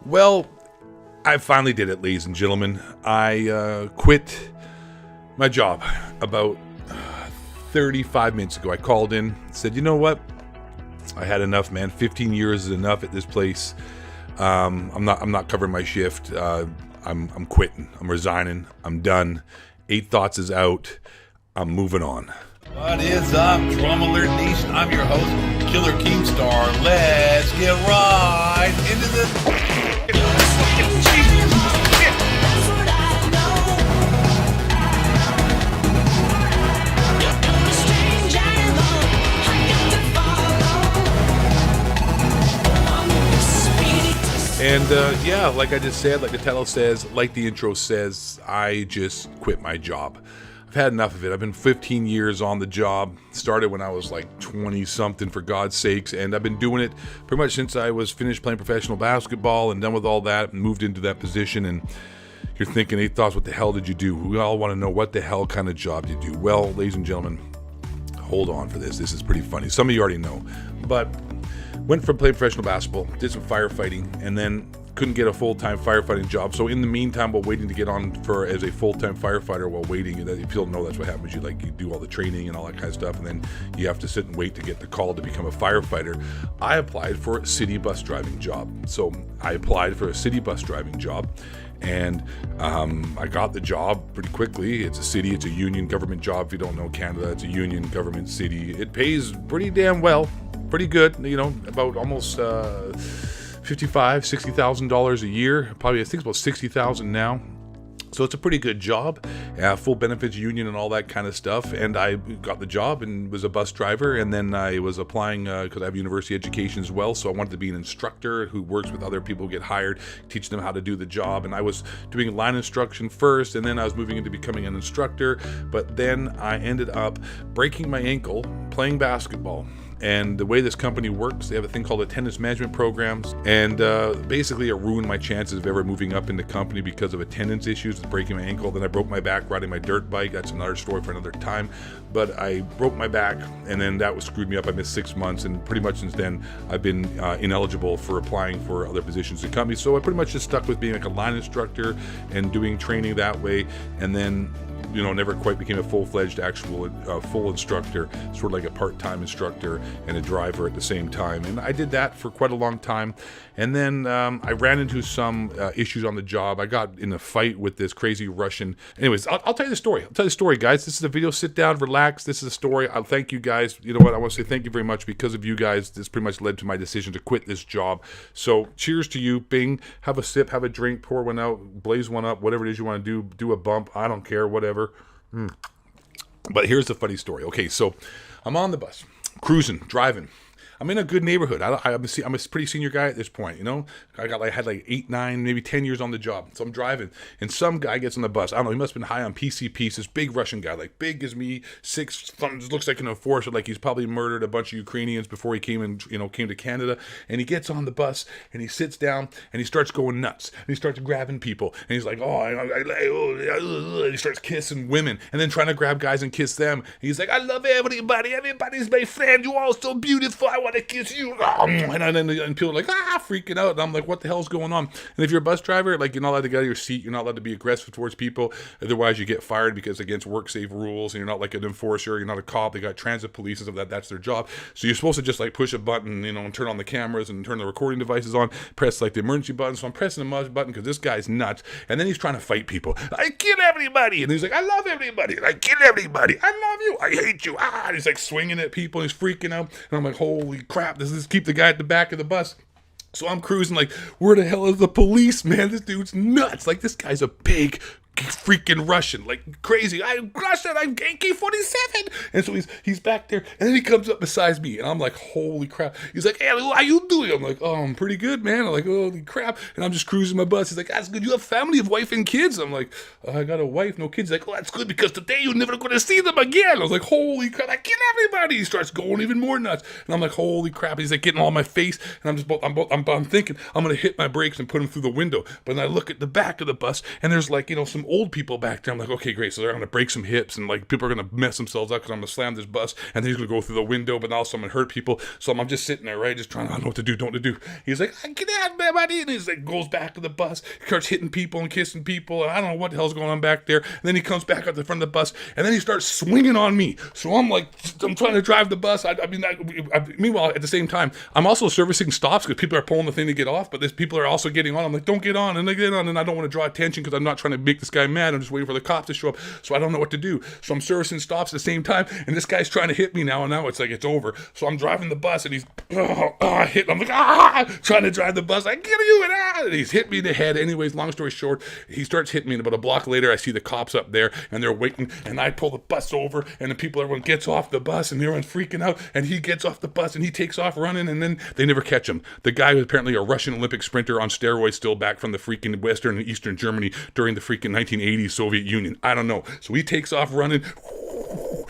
Well, I finally did it, ladies and gentlemen. I quit my job about 35 minutes ago. I called in, said, you know what? I had enough, man. 15 years is enough at this place. I'm not covering my shift. I'm quitting. I'm resigning. I'm done. 8 Thoughts is out. I'm moving on. What is up, Drum Alert Nation? I'm your host, Killer Keemstar. Let's get right into this. And yeah, like I just said, like the title says, like the intro says, I just quit my job. I've had enough of it. I've been 15 years on the job. Started when I was like 20 something, for God's sakes, and I've been doing it pretty much since I was finished playing professional basketball and done with all that and moved into that position. And you're thinking, 8 Thoughts, what the hell did you do? We all want to know what the hell kind of job you do. Well, ladies and gentlemen, hold on for this. This is pretty funny. Some of you already know, but went from playing professional basketball, did some firefighting, and then couldn't get a full-time firefighting job. So in the meantime, while waiting to get on for as a full-time firefighter, while waiting, and if you don't know, that's what happens. You do all the training and all that kind of stuff, and then you have to sit and wait to get the call to become a firefighter. I applied for a city bus driving job. So I applied for a city bus driving job, and I got the job pretty quickly. It's a city, it's a union government job. If you don't know Canada, it's a union government city. It pays pretty damn well. Pretty good, you know, about almost $60,000 a year. Probably, I think it's about $60,000 now. So it's a pretty good job, full benefits union and all that kind of stuff. And I got the job and was a bus driver. And then I was applying because I have university education as well. So I wanted to be an instructor who works with other people who get hired, teach them how to do the job. And I was doing line instruction first, and then I was moving into becoming an instructor. But then I ended up breaking my ankle playing basketball. And the way this company works, they have a thing called attendance management programs. And basically it ruined my chances of ever moving up in the company because of attendance issues with breaking my ankle. Then I broke my back riding my dirt bike. That's another story for another time. But I broke my back, and then that screwed me up. I missed 6 months, and pretty much since then I've been ineligible for applying for other positions in the company. So I pretty much just stuck with being like a line instructor and doing training that way. And then never quite became a full-fledged actual full instructor, sort of like a part-time instructor and a driver at the same time. And I did that for quite a long time. And then I ran into some issues on the job. I got in a fight with this crazy Russian. Anyways, I'll tell you the story. I'll tell you the story, guys. This is a video. Sit down, relax. This is a story. I'll thank you guys. You know what? I want to say thank you very much. Because of you guys, this pretty much led to my decision to quit this job. So cheers to you. Bing. Have a sip, have a drink, pour one out, blaze one up, whatever it is you want to do. Do a bump. I don't care, whatever. But here's the funny story. Okay, so I'm on the bus, cruising, driving. I'm in a good neighborhood. I'm a pretty senior guy at this point, you know. I had like 8, 9, maybe 10 years on the job. So I'm driving, and some guy gets on the bus. I don't know. He must have been high on PCP. This big Russian guy, like big as me, 6, looks like an enforcer. Like he's probably murdered a bunch of Ukrainians before he came to Canada. And he gets on the bus, and he sits down, and he starts going nuts. And he starts grabbing people, and he's like, and he starts kissing women, and then trying to grab guys and kiss them. And he's like, I love everybody. Everybody's my friend. You all so beautiful. I want to kiss you. And people are like, freaking out. And I'm like, what the hell's going on? And if you're a bus driver, like, you're not allowed to get out of your seat. You're not allowed to be aggressive towards people. Otherwise, you get fired because against work safe rules. And you're not like an enforcer. You're not a cop. They got transit police and stuff like that. That's their job. So you're supposed to just like push a button, and turn on the cameras and turn the recording devices on, press like the emergency button. So I'm pressing the button because this guy's nuts. And then he's trying to fight people. I kill everybody. And he's like, I love everybody. I kill everybody. I love you. I hate you. And he's like swinging at people. And he's freaking out. And I'm like, holy crap. Does this keep the guy at the back of the bus? So I'm cruising like, where the hell is the police, man? This dude's nuts. Like, this guy's a big freaking Russian, like crazy. I'm Russian, I'm AK-47. And so he's back there, and then he comes up beside me, and I'm like, holy crap. He's like, hey, how you doing? I'm like, oh, I'm pretty good, man. I'm like, holy crap. And I'm just cruising my bus. He's like, that's good. You have family, you have wife and kids? I'm like, I got a wife, no kids. He's like, oh, that's good, because today you're never going to see them again. I was like, holy crap, I kill everybody. He starts going even more nuts, and I'm like, holy crap. He's like getting all my face, and I'm thinking I'm going to hit my brakes and put him through the window. But then I look at the back of the bus, and there's like, some some old people back there. I'm like, okay, great. So they're going to break some hips and like people are going to mess themselves up because I'm going to slam this bus and then he's going to go through the window, but also I'm going to hurt people. So I'm just sitting there, right? Just trying to, I don't know what to do, don't know what to do. He's like, get out, buddy. And he's like, goes back to the bus, starts hitting people and kissing people. And I don't know what the hell's going on back there. And then he comes back up the front of the bus and then he starts swinging on me. So I'm like, I'm trying to drive the bus. Meanwhile, at the same time, I'm also servicing stops because people are pulling the thing to get off, but there's people are also getting on. I'm like, don't get on, and they get on, and I don't want to draw attention because I'm not trying to make this guy mad. I'm just waiting for the cops to show up, so I don't know what to do. So I'm servicing stops at the same time, and this guy's trying to hit me now, and now it's like it's over. So I'm driving the bus, and he's hitting. I'm like, trying to drive the bus. I get you and he's hit me in the head. Anyways, long story short, he starts hitting me, and about a block later, I see the cops up there, and they're waiting, and I pull the bus over, and the people, everyone gets off the bus, and everyone's freaking out, and he gets off the bus, and he takes off running, and then they never catch him. The guy was apparently a Russian Olympic sprinter on steroids, still back from the freaking Western and Eastern Germany during the freaking 1980s Soviet Union. I don't know. So he takes off running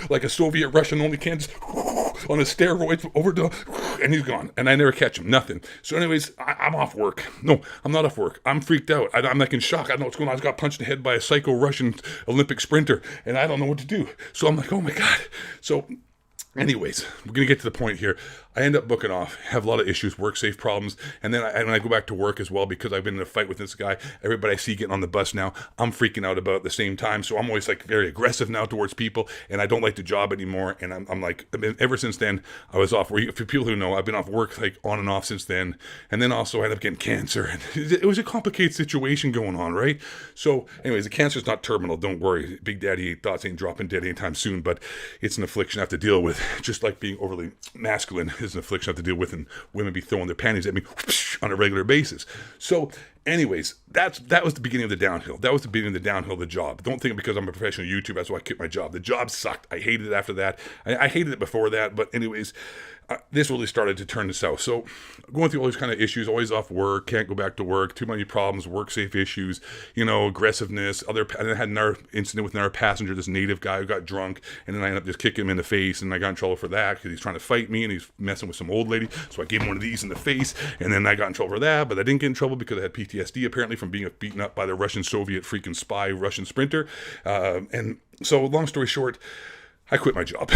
like a Soviet Russian only can, on a steroids over to, and he's gone. And I never catch him. Nothing. So anyways, I'm off work. No, I'm not off work. I'm freaked out. I'm like in shock. I don't know what's going on. I just got punched in the head by a psycho Russian Olympic sprinter, and I don't know what to do. So I'm like, oh my God. So anyways, we're going to get to the point here. I end up booking off, have a lot of issues, work safe problems, and then when I go back to work as well, because I've been in a fight with this guy, everybody I see getting on the bus now, I'm freaking out about at the same time, so I'm always like very aggressive now towards people, and I don't like the job anymore, and I'm like, ever since then, I was off, for people who know, I've been off work like on and off since then, and then also I ended up getting cancer, and it was a complicated situation going on, right? So anyways, the cancer's not terminal, don't worry, Big Daddy thoughts ain't dropping dead anytime soon, but it's an affliction I have to deal with, just like being overly masculine is an affliction I have to deal with, and women be throwing their panties at me on a regular basis. So anyways, that was the beginning of the downhill. That was the beginning of the downhill of the job. Don't think because I'm a professional YouTuber, that's why I quit my job. The job sucked. I hated it after that. I hated it before that, but anyways, this really started to turn south. So going through all these kind of issues, always off work, can't go back to work, too many problems, work safe issues, aggressiveness. And I had another incident with another passenger, this native guy who got drunk, and then I ended up just kicking him in the face, and I got in trouble for that because he's trying to fight me, and he's messing with some old lady. So I gave him one of these in the face, and then I got in trouble for that, but I didn't get in trouble because I had PTSD apparently from being beaten up by the Russian Soviet freaking spy Russian sprinter. And so long story short, I quit my job.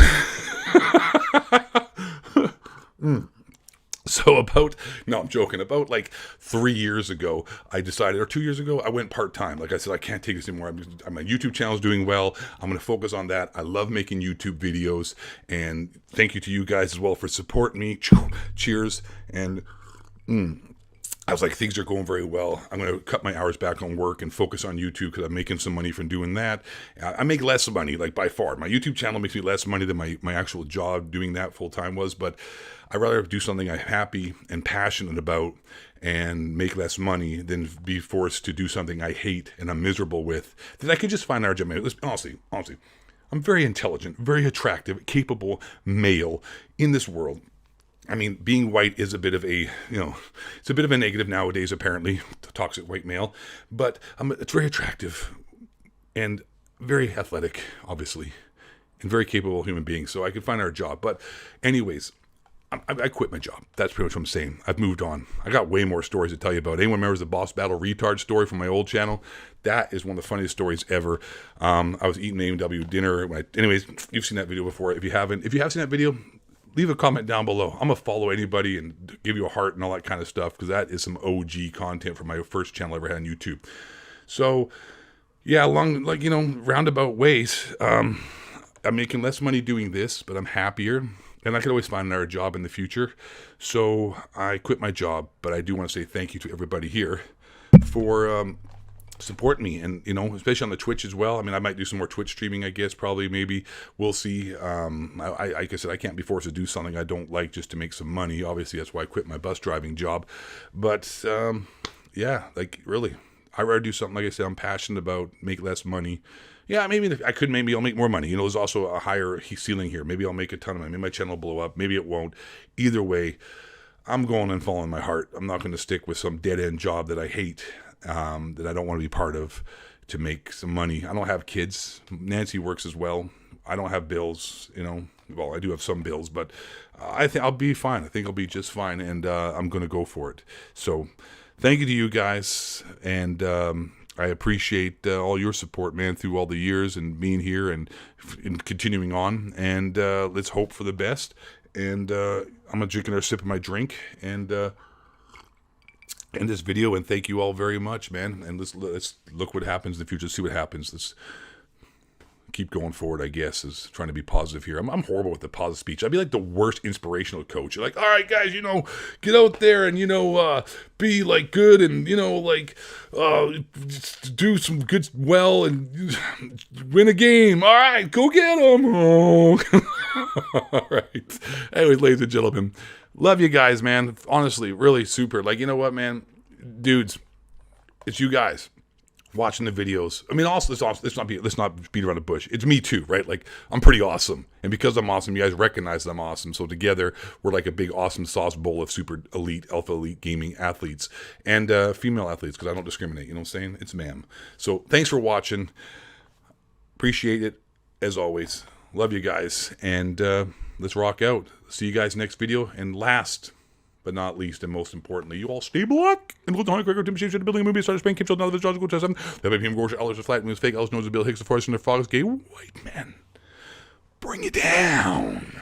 So I'm joking, about like 3 years ago, I decided, or 2 years ago, I went part-time. Like I said, I can't take this anymore. My YouTube channel is doing well. I'm going to focus on that. I love making YouTube videos, and thank you to you guys as well for supporting me. Cheers. And I was like, things are going very well. I'm going to cut my hours back on work and focus on YouTube because I'm making some money from doing that. I make less money, like by far. My YouTube channel makes me less money than my actual job doing that full-time was, but I'd rather do something I'm happy and passionate about and make less money than be forced to do something I hate and I'm miserable with, that I could just find our job. Honestly, I'm very intelligent, very attractive, capable male in this world. I mean, being white is a bit of a, it's a bit of a negative nowadays, apparently, the toxic white male, but it's very attractive and very athletic, obviously, and very capable human being, so I could find our job. But anyways, I quit my job. That's pretty much what I'm saying. I've moved on. I got way more stories to tell you about. Anyone remembers the Boss Battle Retard story from my old channel? That is one of the funniest stories ever. I was eating A&W dinner. Anyways, you've seen that video before. If you have seen that video, leave a comment down below. I'm going to follow anybody and give you a heart and all that kind of stuff, because that is some OG content from my first channel I ever had on YouTube. So, yeah, roundabout ways, I'm making less money doing this, but I'm happier. And I could always find another job in the future. So I quit my job, but I do want to say thank you to everybody here for supporting me, and especially on the Twitch as well. I mean, I might do some more Twitch streaming, I guess, probably, maybe. We'll see. Like I said, I can't be forced to do something I don't like just to make some money. Obviously, that's why I quit my bus driving job. But yeah, like really, I'd rather do something, like I said, I'm passionate about, make less money. Yeah, maybe I'll make more money. There's also a higher ceiling here. Maybe I'll make a ton of money. Maybe my channel will blow up. Maybe it won't. Either way, I'm going and following my heart. I'm not going to stick with some dead-end job that I hate, that I don't want to be part of to make some money. I don't have kids. Nancy works as well. I don't have bills, Well, I do have some bills, but I think I'll be fine. I think I'll be just fine, and I'm going to go for it. So thank you to you guys, and I appreciate all your support, man, through all the years and being here and continuing on. And let's hope for the best. And I'm going to drink another sip of my drink and end this video. And thank you all very much, man. And let's look what happens in the future. See what happens. Let's keep going forward, I guess, is trying to be positive here. I'm horrible with the positive speech. I'd be like the worst inspirational coach. You're like, all right, guys, get out there and, be like good and, do some good, well, and win a game. All right, go get them. Oh. All right. Anyways, ladies and gentlemen, love you guys, man. Honestly, really super. Like, you know what, man? Dudes, it's you guys watching the videos. I mean, also, let's not beat around the bush. It's me too, right? Like, I'm pretty awesome. And because I'm awesome, you guys recognize that I'm awesome. So together, we're like a big awesome sauce bowl of super elite, alpha elite gaming athletes and female athletes, because I don't discriminate. You know what I'm saying? It's ma'am. So thanks for watching. Appreciate it, as always. Love you guys. And let's rock out. See you guys next video. And last but not least, and most importantly, you all stay black. And look, the Hunter Tim Shapes, the building movie, started Spain, Kim, another John, go to them. The baby him, Gorge, Ellers, flat, moves fake, Ellers knows the Bill Hicks, the Forest, and the Fox, gay white man. Bring it down.